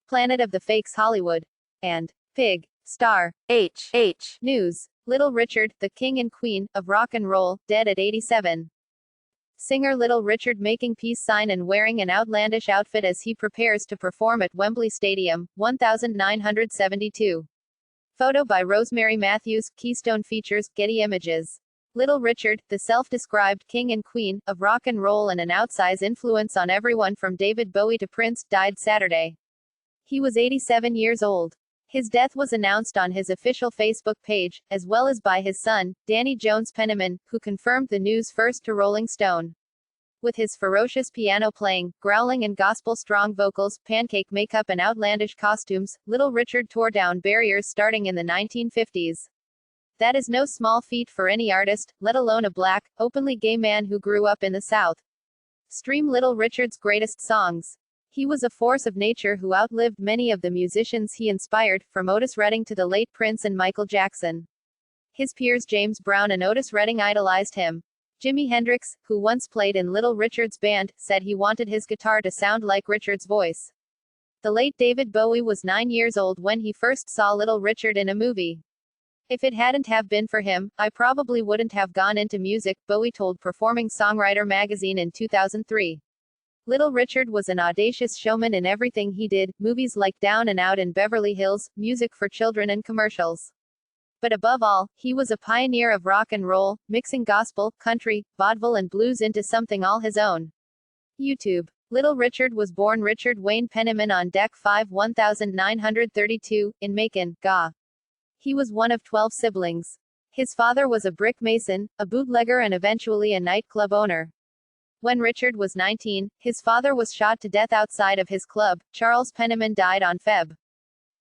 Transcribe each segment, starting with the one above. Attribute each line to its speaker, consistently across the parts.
Speaker 1: Planet of the Fakes Hollywood, and Pig, Star, News. Little Richard, the king and queen of rock and roll, dead at 87. Singer Little Richard making peace sign and wearing an outlandish outfit as he prepares to perform at Wembley Stadium, 1972. Photo by Rosemary Matthews, Keystone Features, Getty Images. Little Richard, the self-described king and queen of rock and roll and an outsize influence on everyone from David Bowie to Prince, died Saturday. He was 87 years old. His death was announced on his official Facebook page, as well as by his son, Danny Jones Penniman, who confirmed the news first to Rolling Stone. With his ferocious piano playing, growling and gospel-strong vocals, pancake makeup and outlandish costumes, Little Richard tore down barriers starting in the 1950s. That is no small feat for any artist, let alone a black, openly gay man who grew up in the South. Stream Little Richard's greatest songs. He was a force of nature who outlived many of the musicians he inspired, from Otis Redding to the late Prince and Michael Jackson. His peers James Brown and Otis Redding idolized him. Jimi Hendrix, who once played in Little Richard's band, said he wanted his guitar to sound like Richard's voice. The late David Bowie was 9 years old when he first saw Little Richard in a movie. If it hadn't have been for him, I probably wouldn't have gone into music, Bowie told Performing Songwriter magazine in 2003. Little Richard was an audacious showman in everything he did, movies like Down and Out in Beverly Hills, music for children and commercials. But above all, he was a pioneer of rock and roll, mixing gospel, country, vaudeville and blues into something all his own. YouTube. Little Richard was born Richard Wayne Penniman on Deck 5 1932, in Macon, GA. He was one of 12 siblings. His father was a brick mason, a bootlegger and eventually a nightclub owner. When Richard was 19, his father was shot to death outside of his club. Charles Penniman died on Feb.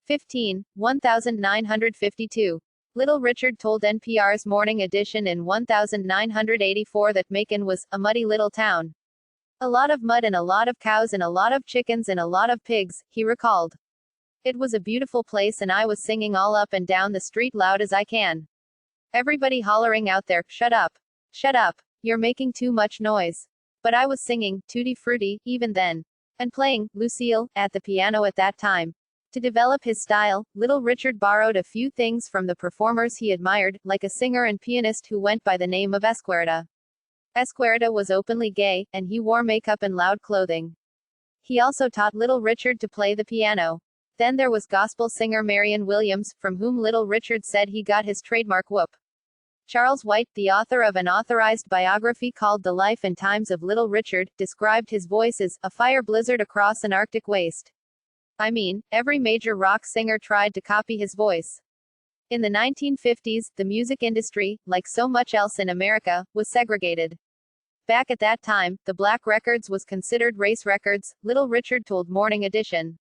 Speaker 1: 15, 1952. Little Richard told NPR's Morning Edition in 1984 that Macon was a muddy little town. A lot of mud and a lot of cows and a lot of chickens and a lot of pigs, he recalled. It was a beautiful place and I was singing all up and down the street loud as I can. Everybody hollering out there, shut up. Shut up. You're making too much noise. But I was singing, Tutti Frutti, even then. And playing, Lucille, at the piano at that time. To develop his style, Little Richard borrowed a few things from the performers he admired, like a singer and pianist who went by the name of Esquerda. Esquerda was openly gay, and he wore makeup and loud clothing. He also taught Little Richard to play the piano. Then there was gospel singer Marion Williams, from whom Little Richard said he got his trademark whoop. Charles White, the author of an authorized biography called The Life and Times of Little Richard, described his voice as a fire blizzard across an Arctic waste. I mean, every major rock singer tried to copy his voice. In the 1950s, the music industry, like so much else in America, was segregated. Back at that time, the black records was considered race records, Little Richard told Morning Edition.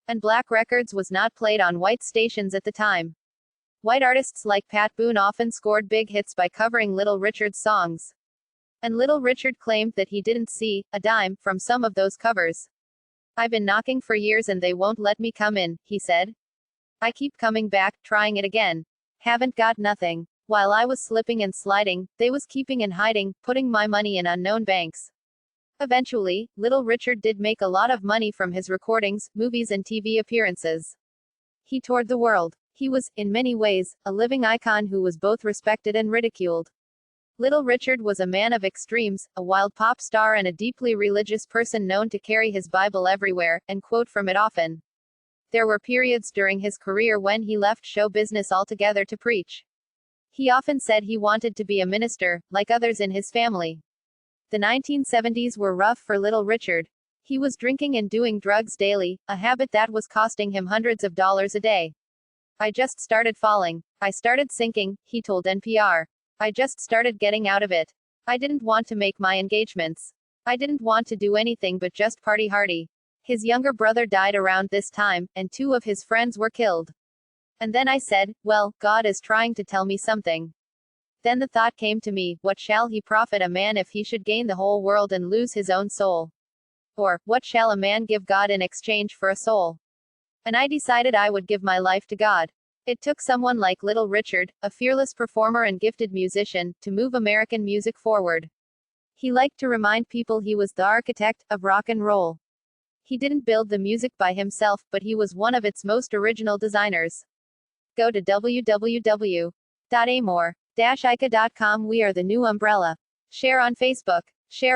Speaker 1: And black records was not played on white stations at the time. White artists like Pat Boone often scored big hits by covering Little Richard's songs. And Little Richard claimed that he didn't see a dime from some of those covers. I've been knocking for years and they won't let me come in, he said. I keep coming back, trying it again. Haven't got nothing. While I was slipping and sliding, they was keeping and hiding, putting my money in unknown banks. Eventually, Little Richard did make a lot of money from his recordings, movies and TV appearances. He toured the world. He was, in many ways, a living icon who was both respected and ridiculed. Little Richard was a man of extremes, a wild pop star and a deeply religious person known to carry his Bible everywhere, and quote from it often. There were periods during his career when he left show business altogether to preach. He often said he wanted to be a minister, like others in his family. The 1970s were rough for Little Richard. He was drinking and doing drugs daily, a habit that was costing him hundreds of dollars a day. I just started falling. I started sinking, he told NPR. I just started getting out of it. I didn't want to make my engagements. I didn't want to do anything but just party hardy. His younger brother died around this time, and 2 of his friends were killed. And then I said, well, God is trying to tell me something. Then the thought came to me, what shall he profit a man if he should gain the whole world and lose his own soul? Or, what shall a man give God in exchange for a soul? And I decided I would give my life to God. It took someone like Little Richard, a fearless performer and gifted musician, to move American music forward. He liked to remind people he was the architect of rock and roll. He didn't build the music by himself, but he was one of its most original designers. Go to www.amor-ica.com. We are the new umbrella. Share on Facebook. Share